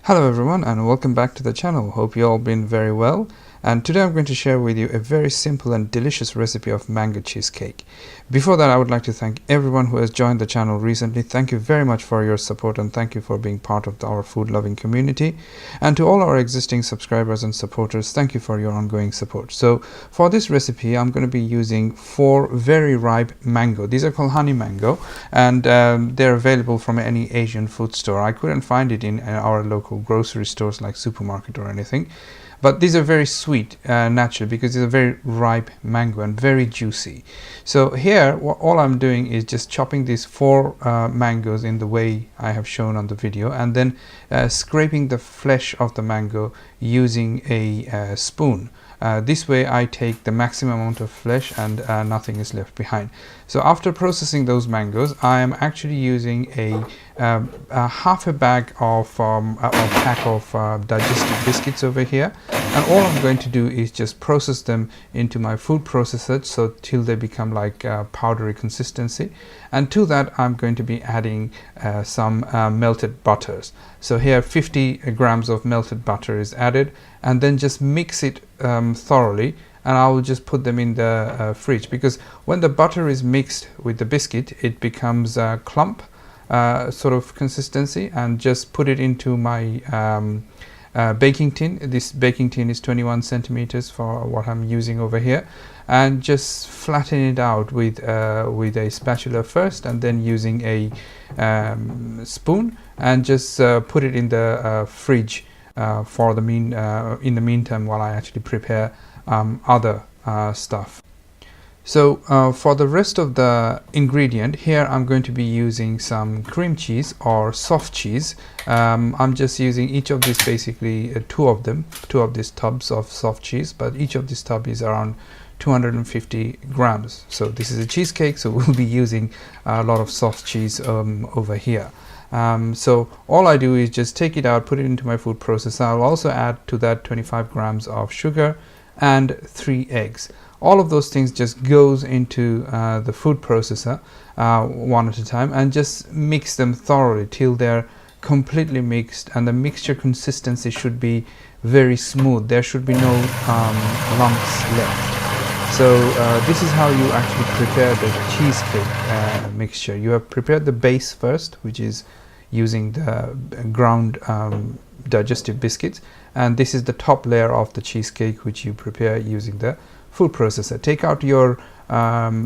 Hello everyone and welcome back to the channel. Hope you all been very well. And today I'm going to share with you a very simple and delicious recipe of mango cheesecake. Before that, I would like to thank everyone who has joined the channel recently. Thank you very much for your support and thank you for being part of our food loving community. And to all our existing subscribers and supporters, thank you for your ongoing support. So for this recipe, I'm going to be using 4 very ripe mango. These are called honey mango, and they're available from any Asian food store. I couldn't find it in our local grocery stores like supermarket or anything. But these are very sweet naturally, because these are very ripe mango and very juicy. So here all I'm doing is just chopping these 4 mangoes in the way I have shown on the video, and then scraping the flesh of the mango using a spoon. This way I take the maximum amount of flesh and nothing is left behind. So after processing those mangoes, I am actually using a half a bag of a pack of digestive biscuits over here, and all I'm going to do is just process them into my food processor so till they become like powdery consistency. And to that I'm going to be adding some melted butters. So here 50 grams of melted butter is added, and then just mix it thoroughly, and I will just put them in the fridge, because when the butter is mixed with the biscuit it becomes a clump sort of consistency. And just put it into my baking tin. This baking tin is 21 centimeters for what I'm using over here, and just flatten it out with a spatula first, and then using a spoon, and just put it in the fridge for the in the meantime while I actually prepare other stuff. So for the rest of the ingredient here, I'm going to be using some cream cheese or soft cheese. I'm just using each of these, basically two of these tubs of soft cheese, but each of these tub is around 250 grams. So this is a cheesecake, so we'll be using a lot of soft cheese over here. So all I do is just take it out, put it into my food processor. I'll also add to that 25 grams of sugar and 3 eggs. All of those things just goes into the food processor one at a time, and just mix them thoroughly till they're completely mixed, and the mixture consistency should be very smooth. There should be no lumps left. So this is how you actually prepare the cheesecake mixture. You have prepared the base first, which is using the ground digestive biscuits, and this is the top layer of the cheesecake, which you prepare using the food processor. Take out your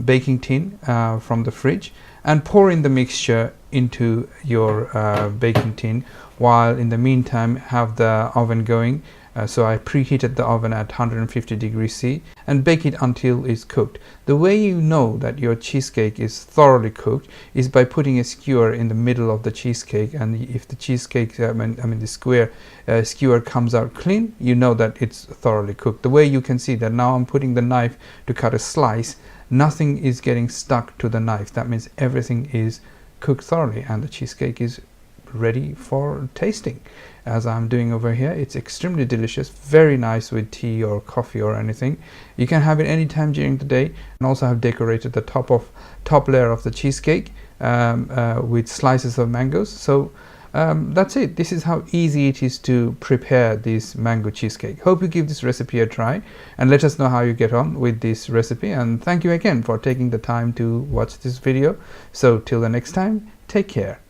baking tin from the fridge and pour in the mixture into your baking tin, while in the meantime have the oven going. So I preheated the oven at 150 degrees C and bake it until it's cooked. The way you know that your cheesecake is thoroughly cooked is by putting a skewer in the middle of the cheesecake, and if the cheesecake, the square skewer comes out clean, you know that it's thoroughly cooked. The way you can see that now I'm putting the knife to cut a slice, nothing is getting stuck to the knife. That means everything is cooked thoroughly and the cheesecake is ready for tasting, as I'm doing over here. It's extremely delicious, very nice with tea or coffee or anything. You can have it anytime during the day, and also have decorated the top layer of the cheesecake with slices of mangoes. So that's it. This is how easy it is to prepare this mango cheesecake. Hope you give this recipe a try and let us know how you get on with this recipe, and thank you again for taking the time to watch this video. So till the next time, take care.